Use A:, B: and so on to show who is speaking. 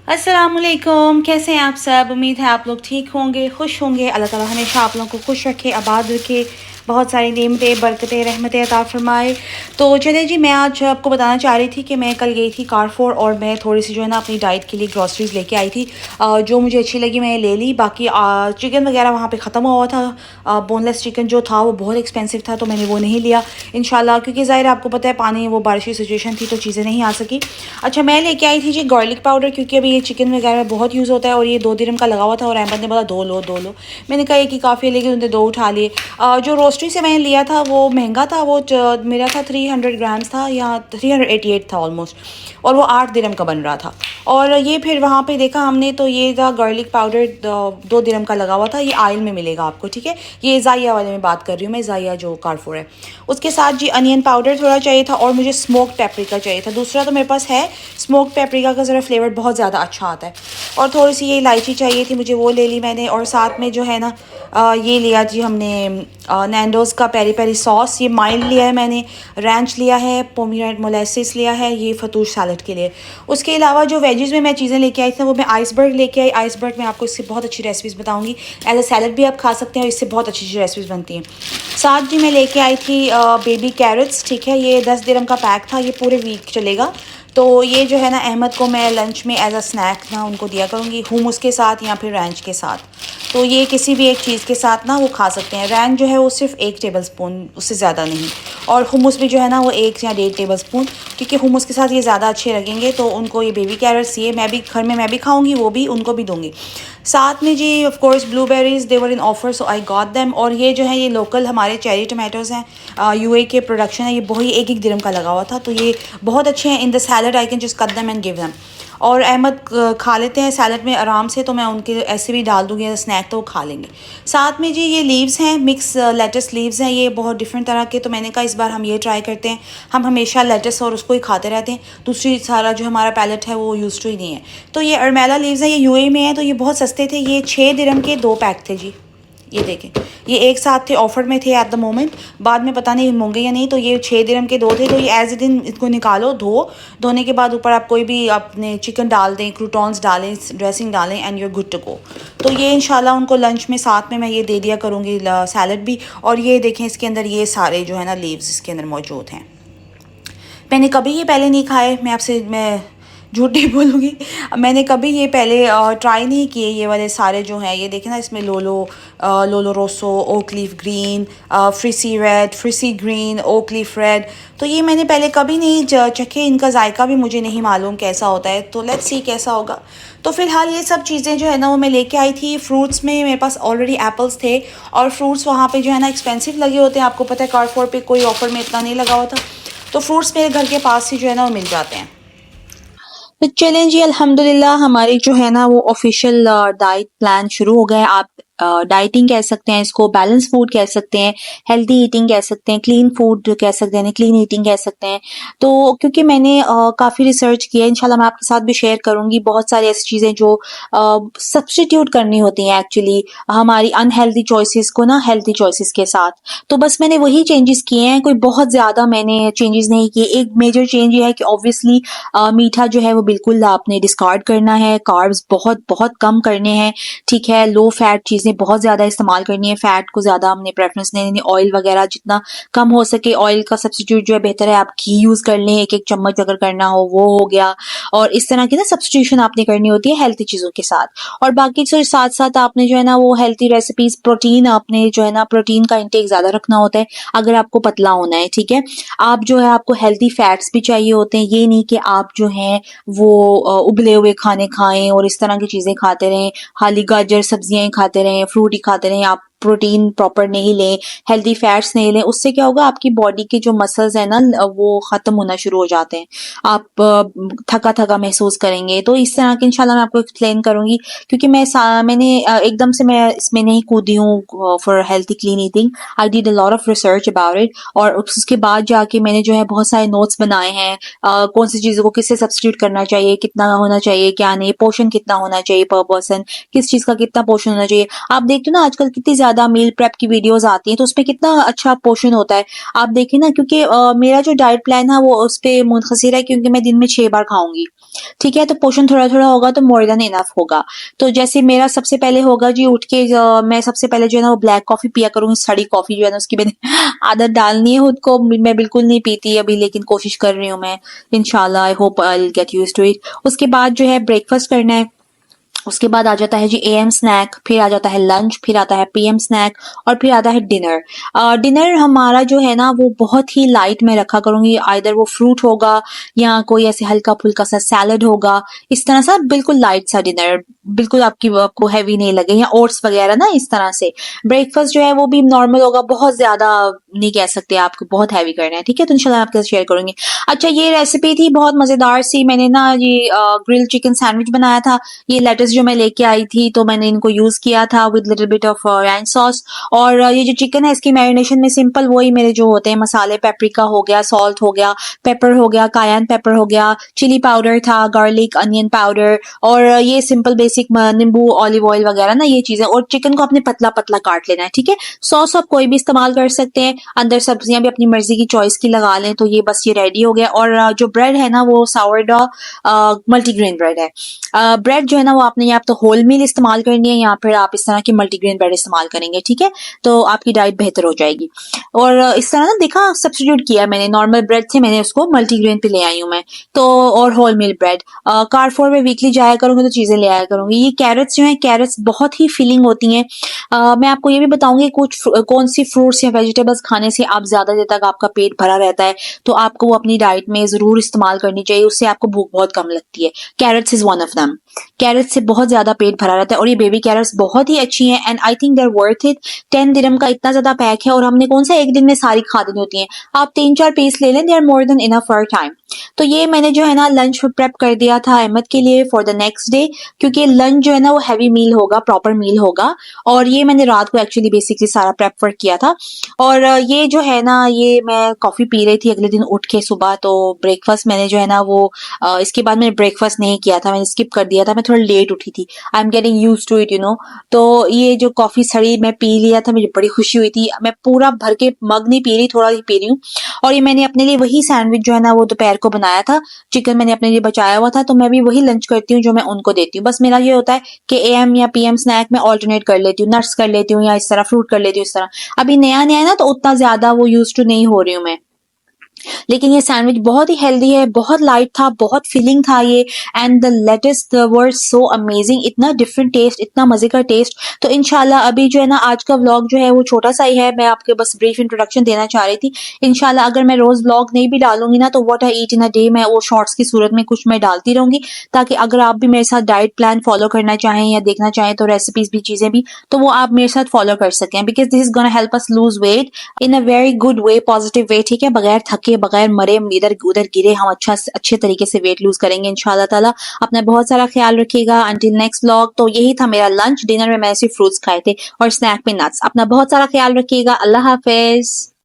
A: अस्सलामुअलैकुम, कैसे हैं आप सब। उम्मीद है आप लोग ठीक होंगे, खुश होंगे। अल्लाह ताला हमेशा आप लोगों को खुश रखे, आबाद रखे, बहुत सारी नेमतें, बरकतें, रहमतें अता फरमाए। तो चलिए जी, मैं आज आपको बताना चाह रही थी कि मैं कल गई थी कारफोर और मैं थोड़ी सी जो है ना अपनी डाइट के लिए ग्रॉसरीज लेके आई थी। जो मुझे अच्छी लगी मैं ले ली। बाकी चिकन वगैरह वहाँ पे ख़त्म हुआ था। बोनलेस चिकन जो था वो बहुत एक्सपेंसिव था, तो मैंने वो नहीं लिया इंशाल्लाह, क्योंकि ज़ाहिर आपको पता है पानी वो बारिश की सिचुएशन थी तो चीज़ें नहीं आ सकी। अच्छा, मैं लेके आई थी जी गार्लिक पाउडर, क्योंकि अभी ये चिकन वगैरह में बहुत यूज़ होता है और ये 2 दिरहम का लगा हुआ था और अहमद ने बोला दो लो दो लो। मैंने कहा एक ही काफ़ी है, लेकिन उन्होंने 2 उठा लिए। जो रोस्ट्री से मैंने लिया था वो महंगा था, वो मेरा था 300 ग्राम्स था या 388 था ऑलमोस्ट, और वो 8 दिरहम का बन रहा था। और ये फिर वहाँ पे देखा हमने तो ये था गार्लिक पाउडर 2 दिरहम का लगा हुआ था। ये आयल में मिलेगा आपको, ठीक है। ये ज़ाया वाले में बात कर रही हूँ मैं, ज़ाया जो कारफोर है। उसके साथ जी अनियन पाउडर थोड़ा चाहिए था और मुझे स्मोक पेपरिका चाहिए था। दूसरा तो मेरे पास है, स्मोक पेपरिका का ज़रा फ्लेवर बहुत ज़्यादा अच्छा आता है। और थोड़ी सी ये इलायची चाहिए थी मुझे, वो ले ली मैंने। और साथ में जो है ना ये लिया जी हमने नैंडोज़ का पेरी पेरी सॉस, ये माइल्ड लिया है मैंने। रैंच लिया है, पोमीग्रेनेट मोलेसिस लिया है, ये फतूश सैलड के लिए। उसके अलावा जो वेजेस में मैं चीज़ें लेके आई थी वो मैं आइसबर्ग लेके आई। आइसबर्ग में आपको इससे बहुत अच्छी रेसिपीज़ बताऊँगी। एज अ सैलड भी आप खा सकते हैं, इससे बहुत अच्छी अच्छी रेसिपीज़ बनती हैं। साथ जी मैं लेके आई थी बेबी कैरेट्स, ठीक है। ये 10 दिरहम का पैक था, ये पूरे वीक चलेगा। तो ये जो है ना अहमद को मैं लंच में एज अ स्नैक ना उनको दिया करूँगी, हुमस के साथ या फिर रैंच के साथ। तो ये किसी भी एक चीज़ के साथ ना वो खा सकते हैं। रैंच जो है वो सिर्फ 1 टेबलस्पून, उससे ज़्यादा नहीं। और हुमस भी जो है ना वो 1 या 1.5 टेबलस्पून, क्योंकि हुमस के साथ ये ज़्यादा अच्छे लगेंगे। तो उनको ये बेबी कैरेट्स, ये मैं भी घर में मैं भी खाऊंगी, वो भी उनको भी दूंगी। साथ में जी of course blueberries, they were in offer so I got them. और ये जो है ये लोकल हमारे चेरी टमाटोज़ हैं, यूए के प्रोडक्शन है। ये वही 1 1 दिरहम का लगा हुआ था, तो ये बहुत अच्छे हैं। In the salad I can just cut them and give them. और अहमद खा लेते हैं सैलड में आराम से, तो मैं उनके ऐसे भी डाल दूँगी एज स्नैक, तो वो खा लेंगे। साथ में जी ये लीव्स हैं, मिक्स लेटस लीव्स हैं, ये बहुत डिफरेंट तरह के। तो मैंने कहा इस बार हम ये ट्राई करते हैं। हम हमेशा लेटस और उसको ही खाते रहते हैं, दूसरी सारा जो हमारा पैलेट है वो यूज टू ही नहीं है। तो ये अरमेला लीव्स हैं, ये यूएई में है, तो ये बहुत सस्ते थे। ये 6 दिरहम के 2 पैक थे जी। ये देखें, ये एक साथ थे, ऑफर में थे एट द मोमेंट। बाद में पता नहीं होंगे या नहीं। तो ये 6 दिरहम के 2 थे। तो ये एज ए दिन इसको निकालो, धोने के बाद ऊपर आप कोई भी अपने चिकन डाल दें, क्रूटॉन्स डालें, ड्रेसिंग डालें and you're good to go. तो ये इंशाल्लाह उनको लंच में साथ में मैं ये दे दिया करूँगी, सैलड भी। और ये देखें इसके अंदर ये सारे जो है ना लीव्स इसके अंदर मौजूद हैं। मैंने कभी ये पहले नहीं खाए, मैं झूठ नहीं बोलूँगी। मैंने कभी ये पहले ट्राई नहीं किए। ये वाले सारे जो हैं, ये देखें ना, इसमें lollo rosso, oak leaf green, frisee red, frisee green, oak leaf red. तो ये मैंने पहले कभी नहीं चखे। इनका जायका भी मुझे नहीं मालूम कैसा होता है, तो लेट्स सी कैसा होगा। तो फिलहाल ये सब चीज़ें जो है ना वो मैं लेके आई थी। फ्रूट्स में मेरे पास ऑलरेडी एप्पल्स थे, और फ्रूट्स वहाँ पे जो है ना एक्सपेंसिव लगे होते हैं, आपको पता है कारफोर पे कोई ऑफर में इतना नहीं लगा हुआ था। तो फ्रूट्स मेरे घर के पास ही जो है ना वो मिल जाते हैं। तो चलें जी, अल्हम्दुलिल्लाह हमारी जो है ना वो ऑफिशियल डाइट प्लान शुरू हो गया है। आप डाइटिंग कह सकते हैं इसको, बैलेंस फूड कह सकते हैं, हेल्दी ईटिंग कह सकते हैं, क्लीन फूड कह सकते हैं, क्लीन ईटिंग कह सकते हैं। तो क्योंकि मैंने काफ़ी रिसर्च किया है, इंशाल्लाह मैं आपके साथ भी शेयर करूंगी बहुत सारी ऐसी चीज़ें जो सब्स्टिट्यूट करनी होती हैं एक्चुअली हमारी अनहेल्दी चॉइसेस को ना हेल्दी चॉइसेस के साथ। तो बस मैंने वही चेंजेस किए हैं, कोई बहुत ज़्यादा मैंने चेंजेस नहीं किए। एक मेजर चेंज ये है कि ऑब्वियसली मीठा जो है वो बिल्कुल आपने डिस्कार्ड करना है, कार्ब्स बहुत बहुत कम करने हैं, ठीक है। लो फैट चीज़ें बहुत ज़्यादा इस्तेमाल करनी है, फैट को ज़्यादा हमने प्रेफरेंस नहीं देनी। ऑयल वगैरह जितना कम हो सके, ऑयल का सब्स्टिट्यूट जो है बेहतर है आप घी यूज़ कर लें, 1 1 चम्मच अगर करना हो वो हो गया। और इस तरह की ना सब्स्टिट्यूशन आपने करनी होती है हेल्थी चीज़ों के साथ। और बाकी तो साथ साथ आपने जो है ना वो हेल्थी रेसिपीज, प्रोटीन आपने जो है ना प्रोटीन का इंटेक ज़्यादा रखना होता है अगर आपको पतला होना है, ठीक है। आप जो है आपको हेल्थी फैट्स भी चाहिए होते हैं। ये नहीं कि आप जो हैं वो उबले हुए खाने खाएं और इस तरह की चीज़ें खाते रहें, खाली गाजर सब्जियां ही खाते रहें, फ्रूट ही खाते रहें, आप प्रोटीन प्रॉपर नहीं लें, हेल्दी फैट्स नहीं लें। उससे क्या होगा, आपकी बॉडी के जो मसल्स हैं ना वो ख़त्म होना शुरू हो जाते हैं, आप थका थका महसूस करेंगे। तो इस तरह के इंशाल्लाह मैं आपको एक्सप्लेन करूंगी, क्योंकि मैंने एकदम से मैं इसमें नहीं कूदी हूँ for healthy clean eating. I did a lot of research about it, और उसके बाद जाके मैंने जो है बहुत सारे नोट्स बनाए हैं, कौन सी चीज़ों को किससे सब्स्टिट्यूट करना चाहिए, कितना होना चाहिए क्या नहीं, पोर्शन कितना होना चाहिए पर पर्सन, किस चीज़ का कितना पोर्शन होना चाहिए। आप देखते हो ना आजकल कितनी ज़्यादा मील प्रेप की वीडियोस आती हैं तो उसमें कितना अच्छा पोर्शन होता है आप देखें ना, क्योंकि मेरा जो डाइट प्लान है वो उस पे मुनहसर है, क्योंकि मैं दिन में 6 बार खाऊंगी। ठीक है, तो पोर्शन थोड़ा थोड़ा होगा तो मोर देन इनफ होगा। तो जैसे मेरा सबसे पहले होगा जी, उठ के मैं सबसे पहले जो है ना वो ब्लैक कॉफी पिया करूंगी, सड़ी कॉफी जो है ना उसकी मैंने आदत डालनी है खुद को, मैं बिल्कुल नहीं पीती अभी, लेकिन कोशिश कर रही हूँ मैं, इंशाल्लाह I hope I will get used to it. उसके बाद जो है ब्रेकफास्ट करना है, उसके बाद आ जाता है जी एम स्नैक, फिर आ जाता है लंच, फिर आता है पीएम स्नैक, और फिर आता है डिनर। डिनर हमारा जो है ना वो बहुत ही लाइट में रखा करूंगी, आइदर वो फ्रूट होगा या कोई ऐसे हल्का फुल्का सा सैलड होगा, इस तरह सा बिल्कुल लाइट सा डिनर, बिल्कुल आपको हैवी नहीं लगे, या ओट्स वगैरह ना इस तरह से। ब्रेकफास्ट जो है वो भी नॉर्मल होगा, बहुत ज्यादा नहीं कह सकते आपको बहुत हैवी करना है, ठीक है, तो इंशाल्लाह आपके साथ शेयर करूंगी। अच्छा, ये रेसिपी थी बहुत मजेदार सी, मैंने ना ये ग्रिल चिकन सैंडविच बनाया था, ये लेटस जो मैं लेके आई थी तो मैंने इनको यूज किया था with little bit of ranch sauce. और ये जो चिकन है इसकी मैरिनेशन में सिंपल वही मेरे जो होते हैं मसाले, पेपरिका हो गया, सॉल्ट हो गया, पेपर हो गया, कायन पेपर हो गया, चिली पाउडर था, गार्लिक अनियन पाउडर, और ये सिंपल बेसिक नींबू, ऑलिव ऑयल वगैरह ना ये चीजें, और चिकन को आपने पतला पतला काट लेना है, ठीक है। सॉस आप कोई भी इस्तेमाल कर सकते हैं, अंदर सब्जियां भी अपनी मर्जी की चॉइस की लगा लें, तो ये बस ये रेडी हो गया। और जो ब्रेड है ना वो सावरडॉ मल्टीग्रेन ब्रेड है। ब्रेड जो है ना वो आपने या तो होल मील इस्तेमाल करनी है या फिर आप इस तरह की मल्टीग्रेन ब्रेड इस्तेमाल करेंगे, ठीक है, तो आपकी डाइट बेहतर हो जाएगी। और इस तरह ना देखा सब्स्टिट्यूट किया मैंने, नॉर्मल ब्रेड से मैंने उसको मल्टीग्रेन पे ले आई हूँ मैं तो, और होल मील ब्रेड। कारफोर में वीकली जाया करूंगी तो चीजें ले आया करूंगी। ये कैरेट्स जो है, कैरेट्स बहुत ही फिलिंग होती हैं। मैं आपको ये भी बताऊंगी कौन सी फ्रूट्स या वेजिटेबल्स खाने से आप ज्यादा देर तक आपका पेट भरा रहता है, तो आपको वो अपनी डाइट में जरूर इस्तेमाल करनी चाहिए, उससे आपको भूख बहुत कम लगती है। Carrots is one of them. Carrot से बहुत ज्यादा पेट भरा रहता है, और ये बेबी कैरेट्स बहुत ही अच्छी हैं and I think they are worth it. 10 दिरहम का इतना ज्यादा पैक है, और हमने कौन सा एक दिन में सारी खा देनी होती हैं, आप 3-4 पीस ले लें, they are more than enough for time. तो ये मैंने जो है ना लंच प्रेप कर दिया था अहमद के लिए फॉर द नेक्स्ट डे, क्योंकि लंच जो है ना वो हैवी मील होगा, प्रॉपर मील होगा, और ये मैंने रात को एक्चुअली बेसिकली सारा प्रेप वर्क किया था। और ये जो है ना ये मैं कॉफी पी रही थी अगले दिन उठ के सुबह, तो ब्रेकफास्ट मैंने जो है ना वो इसके बाद मैंने ब्रेकफास्ट नहीं किया था, मैंने स्किप कर दिया था, मैं थोड़ा लेट उठी थी, I am getting use to it you know. तो ये जो कॉफी सड़ी मैं पी लिया था, मुझे बड़ी खुशी हुई थी, मैं पूरा भर के मग नहीं पी रही, थोड़ा ही पी रही हूँ। और ये मैंने अपने लिए वही सैंडविच जो है ना वो दोपहर को बनाया था, चिकन मैंने अपने लिए बचाया हुआ था, तो मैं भी वही लंच करती हूँ जो मैं उनको देती हूँ। बस मेरा ये होता है कि एएम या पीएम स्नैक में ऑल्टरनेट कर लेती हूँ, नट्स कर लेती हूँ, या इस तरह फ्रूट कर लेती हूँ, इस तरह। अभी नया नया है ना, तो उतना ज्यादा वो यूज टू नहीं हो रही हूँ मैं, लेकिन ये सैंडविच बहुत ही हेल्दी है, बहुत लाइट था, बहुत फिलिंग था ये, and the latest were so amazing, इतना डिफरेंट टेस्ट, इतना मजे का टेस्ट। तो इंशाल्लाह अभी जो है ना आज का व्लॉग जो है वो छोटा सा ही है, मैं आपके बस ब्रीफ इंट्रोडक्शन देना चाह रही थी। इंशाल्लाह अगर मैं रोज व्लॉग नहीं भी डालूंगी ना, तो what I eat in a day मैं वो शॉर्ट्स की सूरत में कुछ मैं डालती रहूंगी, ताकि अगर आप भी मेरे साथ डाइट प्लान फॉलो करना चाहें या देखना चाहें, तो रेसिपीज भी चीजें भी, तो वो आप मेरे साथ फॉलो कर सकें, because this is gonna help us lose weight in a very good way, positive way, ठीक है, बगैर थके, बगैर मरे, इधर उधर गिरे, हम अच्छे तरीके से वेट लूज करेंगे इंशाल्लाह ताला। अपना बहुत सारा ख्याल रखिएगा। Until next vlog. तो यही था मेरा लंच, डिनर में मैंने सिर्फ फ्रूट्स खाए थे और स्नैक में नट्स। अपना बहुत सारा ख्याल रखिएगा। अल्लाह हाफिज।